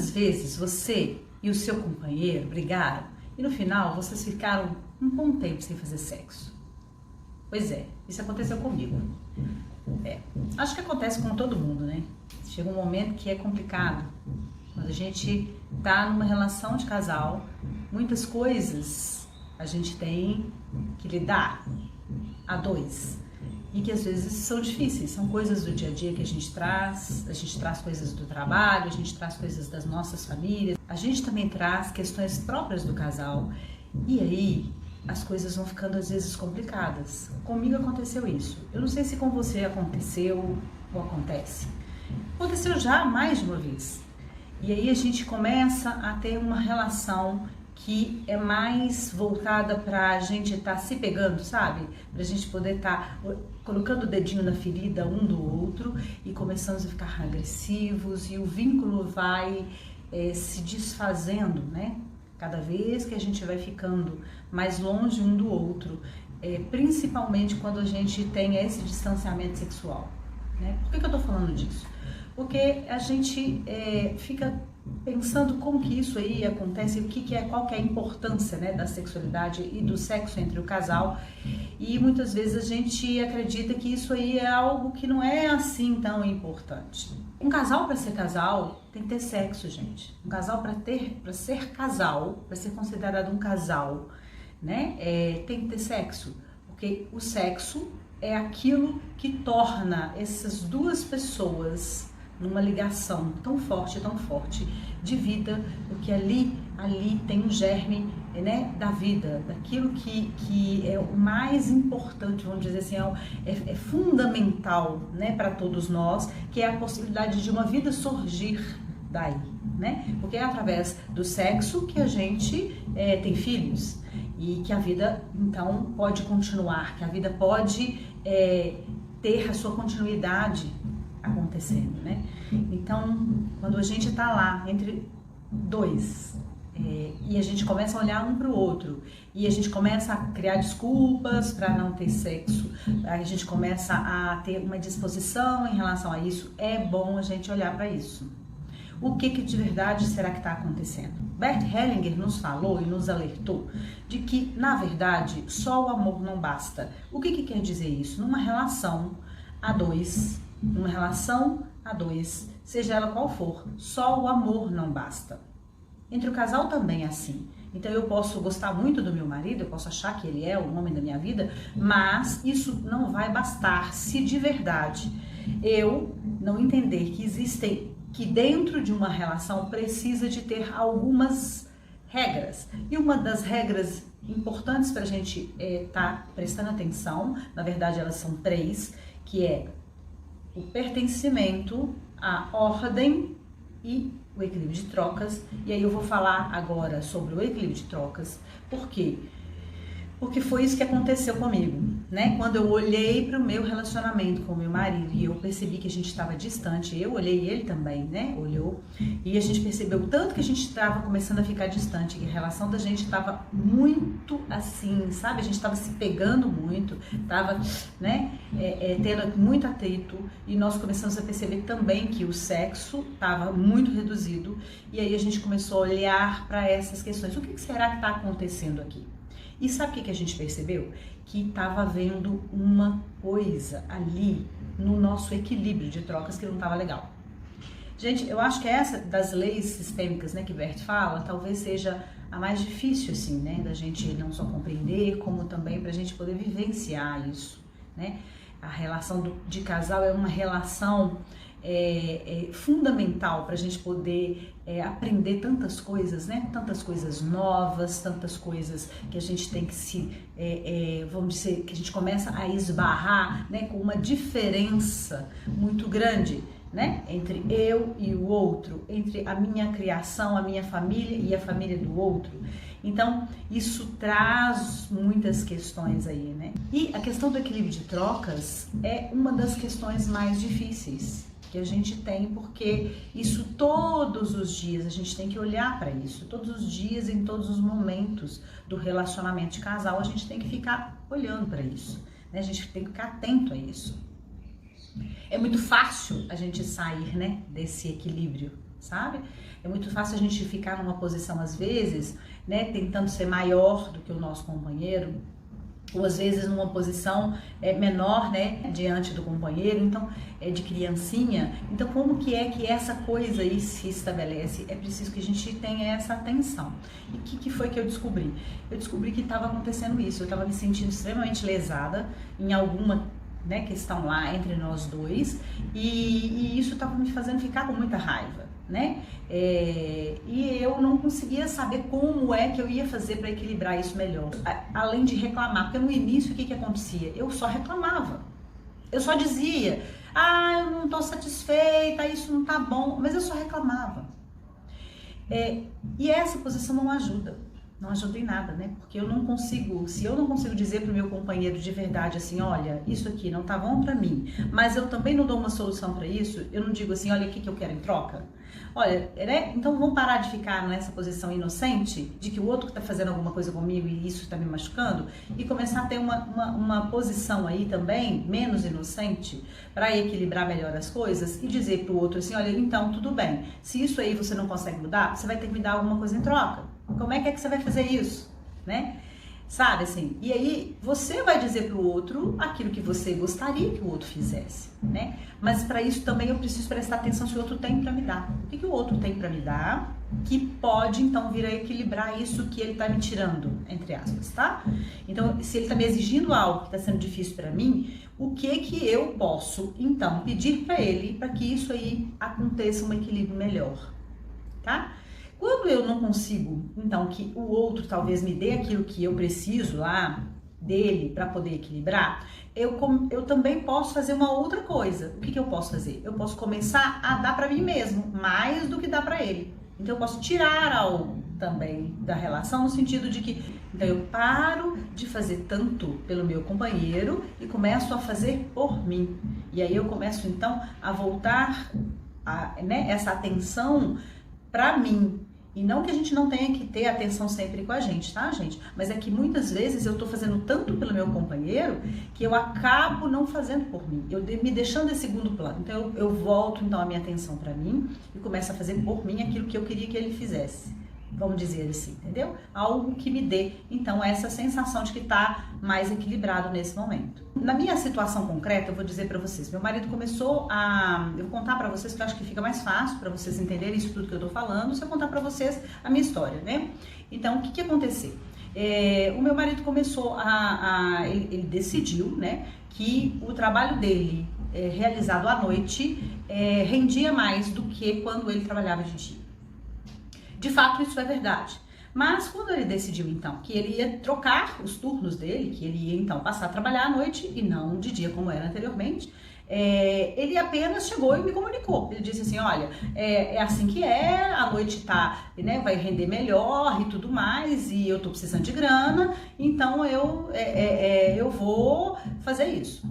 Quantas vezes você e o seu companheiro brigaram e no final vocês ficaram um bom tempo sem fazer sexo? Pois é, isso aconteceu comigo. Acho que acontece com todo mundo, né? Chega um momento que é complicado. Quando a gente tá numa relação de casal, muitas coisas a gente tem que lidar a dois. E que às vezes são difíceis, são coisas do dia a dia que a gente traz coisas do trabalho, a gente traz coisas das nossas famílias, a gente também traz questões próprias do casal, e aí as coisas vão ficando às vezes complicadas. Comigo aconteceu isso, eu não sei se com você aconteceu ou acontece. Aconteceu já mais de uma vez, e aí a gente começa a ter uma relação que é mais voltada pra gente estar se pegando, sabe? Pra gente poder estar colocando o dedinho na ferida um do outro e começamos a ficar agressivos e o vínculo vai se desfazendo, né? Cada vez que a gente vai ficando mais longe um do outro, principalmente quando a gente tem esse distanciamento sexual, né? Por que eu tô falando disso? Porque a gente fica pensando como que isso aí acontece, qual que é a importância, né, da sexualidade e do sexo entre o casal, e muitas vezes a gente acredita que isso aí é algo que não é assim tão importante. Um casal, para ser casal, tem que ter sexo, gente. Um casal, para ser casal, para ser considerado um casal, né, tem que ter sexo, porque o sexo é aquilo que torna essas duas pessoas numa ligação tão forte de vida, porque ali tem um germe, né, da vida, daquilo que é o mais importante, vamos dizer assim, é fundamental, né, para todos nós, que é a possibilidade de uma vida surgir daí, né, porque é através do sexo que a gente tem filhos, e que a vida então pode continuar, que a vida pode ter a sua continuidade acontecendo, né? Então, quando a gente tá lá entre dois e a gente começa a olhar um para o outro e a gente começa a criar desculpas para não ter sexo, a gente começa a ter uma disposição em relação a isso, é bom a gente olhar para isso. O que de verdade será que está acontecendo? Bert Hellinger nos falou e nos alertou de que, na verdade, só o amor não basta. O que quer dizer isso? Numa relação a dois, seja ela qual for, só o amor não basta. Entre o casal também é assim. Então eu posso gostar muito do meu marido, eu posso achar que ele é o homem da minha vida, mas isso não vai bastar se de verdade eu não entender que dentro de uma relação precisa de ter algumas regras. E uma das regras importantes para a gente tá prestando atenção, na verdade elas são 3, que é o pertencimento, a ordem e o equilíbrio de trocas. E aí eu vou falar agora sobre o equilíbrio de trocas. Por quê? Porque foi isso que aconteceu comigo, né? Quando eu olhei para o meu relacionamento com o meu marido e eu percebi que a gente estava distante, eu olhei, ele também, né? Olhou, e a gente percebeu tanto que a gente estava começando a ficar distante, que a relação da gente estava muito assim, sabe? A gente estava se pegando muito, estava, né, tendo muito atrito, e nós começamos a perceber também que o sexo estava muito reduzido, e aí a gente começou a olhar para essas questões. O que será que está acontecendo aqui? E sabe o que a gente percebeu? Que estava havendo uma coisa ali no nosso equilíbrio de trocas que não estava legal. Gente, eu acho que essa das leis sistêmicas, né, que Bert fala, talvez seja a mais difícil, assim, né, da gente não só compreender, como também para a gente poder vivenciar isso, né? A relação de casal é uma relação fundamental para a gente poder aprender tantas coisas, né? Tantas coisas novas, tantas coisas que a gente tem que vamos dizer, que a gente começa a esbarrar, né, com uma diferença muito grande, né, entre eu e o outro, entre a minha criação, a minha família e a família do outro. Então, isso traz muitas questões aí, né? E a questão do equilíbrio de trocas é uma das questões mais difíceis que a gente tem, porque isso todos os dias, a gente tem que olhar para isso, todos os dias, em todos os momentos do relacionamento de casal, a gente tem que ficar olhando para isso, né? A gente tem que ficar atento a isso. É muito fácil a gente sair, né, desse equilíbrio, sabe? É muito fácil a gente ficar numa posição, às vezes, né, tentando ser maior do que o nosso companheiro, ou às vezes numa posição menor, né, diante do companheiro, então, de criancinha. Então, como que é que essa coisa aí se estabelece? É preciso que a gente tenha essa atenção. E o que foi que eu descobri? Eu descobri que estava acontecendo isso, eu estava me sentindo extremamente lesada em alguma, né, questão lá entre nós dois, e isso estava me fazendo ficar com muita raiva, né? E eu não conseguia saber como é que eu ia fazer para equilibrar isso melhor, além de reclamar, porque no início o que acontecia? Eu só reclamava, eu só dizia, eu não estou satisfeita, isso não tá bom, mas eu só reclamava. E essa posição não ajuda em nada, né? Porque eu não consigo, se eu não consigo dizer pro meu companheiro de verdade assim, olha, isso aqui não tá bom pra mim, mas eu também não dou uma solução pra isso, eu não digo assim, olha, o que eu quero em troca? Olha, né? Então vamos parar de ficar nessa posição inocente, de que o outro que tá fazendo alguma coisa comigo e isso tá me machucando, e começar a ter uma posição aí também, menos inocente, para equilibrar melhor as coisas e dizer pro outro assim, olha, então tudo bem, se isso aí você não consegue mudar, você vai ter que me dar alguma coisa em troca. Como é que você vai fazer isso, né? Sabe assim? E aí você vai dizer pro outro aquilo que você gostaria que o outro fizesse, né? Mas para isso também eu preciso prestar atenção se o outro tem para me dar. O que o outro tem para me dar que pode então vir a equilibrar isso que ele tá me tirando, entre aspas, tá? Então, se ele tá me exigindo algo que tá sendo difícil para mim, o que eu posso então pedir para ele para que isso aí aconteça um equilíbrio melhor, tá? Quando eu não consigo, então, que o outro talvez me dê aquilo que eu preciso lá dele para poder equilibrar, eu também posso fazer uma outra coisa. O que eu posso fazer? Eu posso começar a dar para mim mesmo, mais do que dar para ele. Então, eu posso tirar algo também da relação, no sentido de que, então, eu paro de fazer tanto pelo meu companheiro e começo a fazer por mim. E aí eu começo, então, a voltar essa atenção para mim. E não que a gente não tenha que ter atenção sempre com a gente, tá, gente? Mas é que muitas vezes eu tô fazendo tanto pelo meu companheiro que eu acabo não fazendo por mim. Eu me deixando em segundo plano. Então eu volto então a minha atenção para mim e começo a fazer por mim aquilo que eu queria que ele fizesse. Vamos dizer assim, entendeu? Algo que me dê, então, essa sensação de que tá mais equilibrado nesse momento. Na minha situação concreta, eu vou dizer para vocês, meu marido começou eu vou contar para vocês, que eu acho que fica mais fácil para vocês entenderem isso tudo que eu tô falando, se eu contar para vocês a minha história, né? Então, o que aconteceu? O meu marido começou ele decidiu, né, que o trabalho dele realizado à noite rendia mais do que quando ele trabalhava de dia. De fato, isso é verdade. Mas quando ele decidiu, então, que ele ia trocar os turnos dele, que ele ia, então, passar a trabalhar à noite e não de dia como era anteriormente, ele apenas chegou e me comunicou. Ele disse assim, olha, é assim que é, a noite né, vai render melhor e tudo mais, e eu tô precisando de grana, então eu vou fazer isso.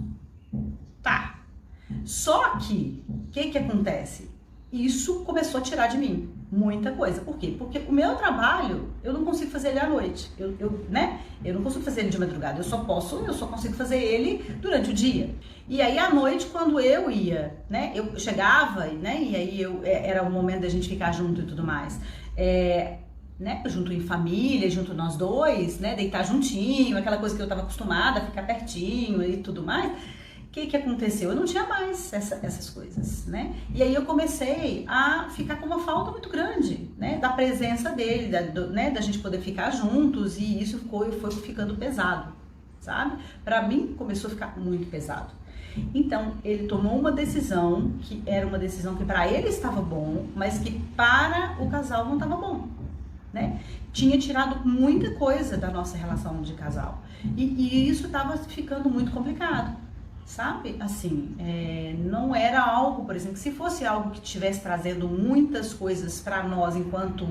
Tá. Só que, o que acontece? Isso começou a tirar de mim muita coisa. Por quê? Porque o meu trabalho, eu não consigo fazer ele à noite. Eu não consigo fazer ele de madrugada. Eu só consigo fazer ele durante o dia. E aí à noite, quando eu ia, né, eu chegava, né, e aí era o momento da gente ficar junto e tudo mais. Né, junto em família, junto nós dois, né, deitar juntinho, aquela coisa que eu estava acostumada a ficar pertinho e tudo mais. O que aconteceu? Eu não tinha mais essas coisas, né? E aí eu comecei a ficar com uma falta muito grande, né? Da presença dele, né? Da gente poder ficar juntos, e isso foi ficando pesado, sabe? Pra mim, começou a ficar muito pesado. Então, ele tomou uma decisão, que era uma decisão que para ele estava bom, mas que para o casal não estava bom, né? Tinha tirado muita coisa da nossa relação de casal. E isso estava ficando muito complicado. Sabe, assim, não era algo, por exemplo, se fosse algo que estivesse trazendo muitas coisas para nós enquanto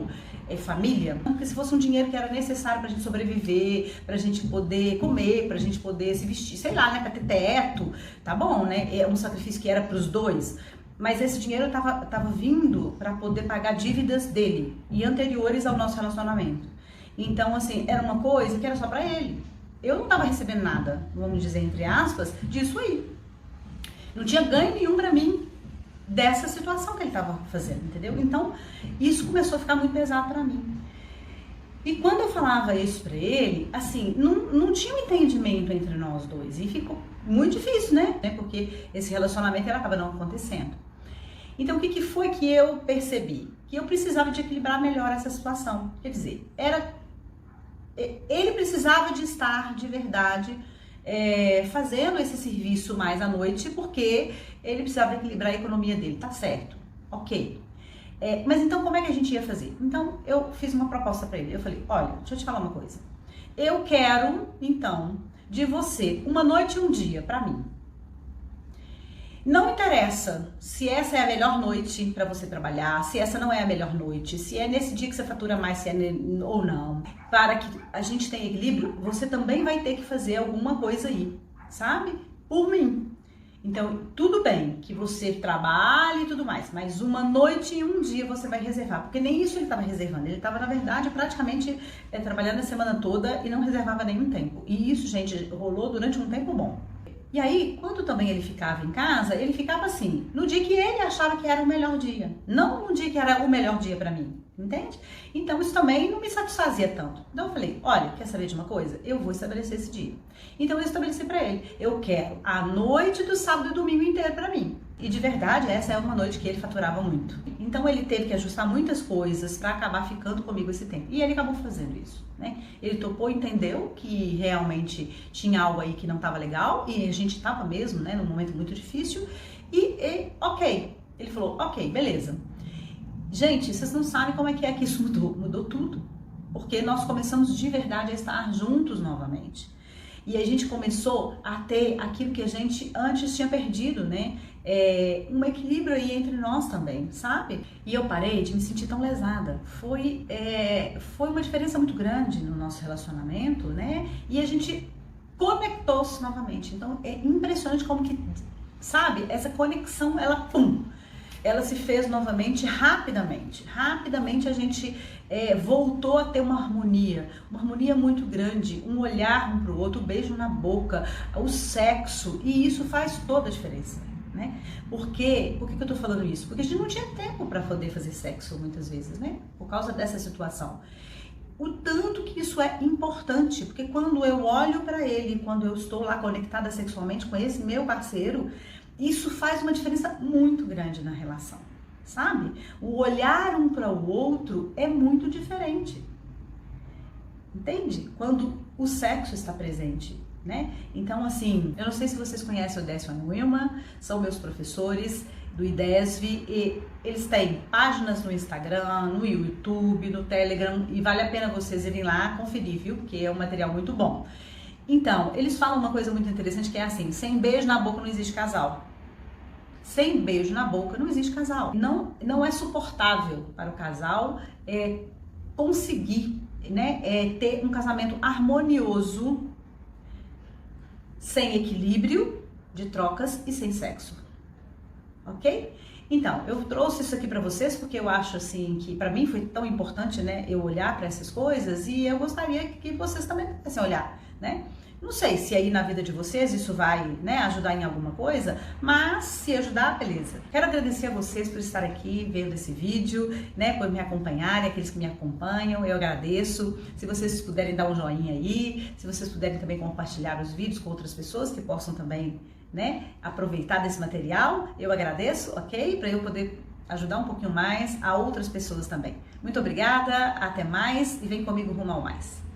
família, porque se fosse um dinheiro que era necessário pra gente sobreviver, pra gente poder comer, pra gente poder se vestir, sei lá, né, pra ter teto, tá bom, né, é um sacrifício que era pros dois, mas esse dinheiro tava vindo para poder pagar dívidas dele e anteriores ao nosso relacionamento. Então, assim, era uma coisa que era só pra ele. Eu não estava recebendo nada, vamos dizer, entre aspas, disso aí. Não tinha ganho nenhum pra mim, dessa situação que ele estava fazendo, entendeu? Então, isso começou a ficar muito pesado para mim. E quando eu falava isso para ele, assim, não tinha um entendimento entre nós dois. E ficou muito difícil, né? Porque esse relacionamento ele acaba não acontecendo. Então, o que foi que eu percebi? Que eu precisava de equilibrar melhor essa situação. Quer dizer, ele precisava de estar de verdade fazendo esse serviço mais à noite, porque ele precisava equilibrar a economia dele, tá certo, ok. Mas então como é que a gente ia fazer? Então eu fiz uma proposta para ele, eu falei, olha, deixa eu te falar uma coisa, eu quero então de você uma noite e um dia para mim. Não interessa se essa é a melhor noite para você trabalhar, se essa não é a melhor noite, se é nesse dia que você fatura mais, se é ou não. Para que a gente tenha equilíbrio, você também vai ter que fazer alguma coisa aí, sabe? Por mim. Então, tudo bem que você trabalhe e tudo mais, mas uma noite e um dia você vai reservar, porque nem isso ele estava reservando. Ele estava, na verdade, praticamente trabalhando a semana toda e não reservava nenhum tempo. E isso, gente, rolou durante um tempo bom. E aí, quando também ele ficava em casa, ele ficava assim, no dia que ele achava que era o melhor dia, não no dia que era o melhor dia pra mim, entende? Então isso também não me satisfazia tanto. Então eu falei, olha, quer saber de uma coisa? Eu vou estabelecer esse dia. Então eu estabeleci pra ele, eu quero a noite do sábado e domingo inteiro pra mim. E de verdade, essa é uma noite que ele faturava muito. Então ele teve que ajustar muitas coisas para acabar ficando comigo esse tempo. E ele acabou fazendo isso, né? Ele topou, entendeu que realmente tinha algo aí que não estava legal e a gente estava mesmo, né, num momento muito difícil. Ok, ele falou, ok, beleza. Gente, vocês não sabem como é que isso mudou. Mudou tudo. Porque nós começamos de verdade a estar juntos novamente. E a gente começou a ter aquilo que a gente antes tinha perdido, né? Um equilíbrio aí entre nós também, sabe? E eu parei de me sentir tão lesada. Foi uma diferença muito grande no nosso relacionamento, né? E a gente conectou-se novamente. Então é impressionante como que, sabe? Essa conexão, ela se fez novamente rapidamente. Rapidamente a gente voltou a ter uma harmonia muito grande, um olhar um para o outro, um beijo na boca, o sexo, e isso faz toda a diferença, né? Por que eu tô falando isso? Porque a gente não tinha tempo para poder fazer sexo muitas vezes, né? Por causa dessa situação. O tanto que isso é importante, porque quando eu olho para ele, quando eu estou lá conectada sexualmente com esse meu parceiro, isso faz uma diferença muito grande na relação, sabe? O olhar um para o outro é muito diferente, entende? Quando o sexo está presente, né? Então, assim, eu não sei se vocês conhecem o Décio e a Wilma, são meus professores do IDESV, e eles têm páginas no Instagram, no YouTube, no Telegram, e vale a pena vocês irem lá conferir, viu? Porque é um material muito bom. Então, eles falam uma coisa muito interessante que é assim, sem beijo na boca não existe casal. Sem beijo na boca não existe casal. Não é suportável para o casal conseguir, né, ter um casamento harmonioso, sem equilíbrio de trocas e sem sexo. Ok? Então, eu trouxe isso aqui para vocês porque eu acho assim que para mim foi tão importante, né, eu olhar para essas coisas e eu gostaria que vocês também pudessem olhar, né? Não sei se aí na vida de vocês isso vai, né, ajudar em alguma coisa, mas se ajudar, beleza. Quero agradecer a vocês por estar aqui vendo esse vídeo, né, por me acompanharem, aqueles que me acompanham, eu agradeço. Se vocês puderem dar um joinha aí, se vocês puderem também compartilhar os vídeos com outras pessoas que possam também, né, aproveitar desse material, eu agradeço, ok? Para eu poder ajudar um pouquinho mais a outras pessoas também. Muito obrigada, até mais e vem comigo rumo ao mais.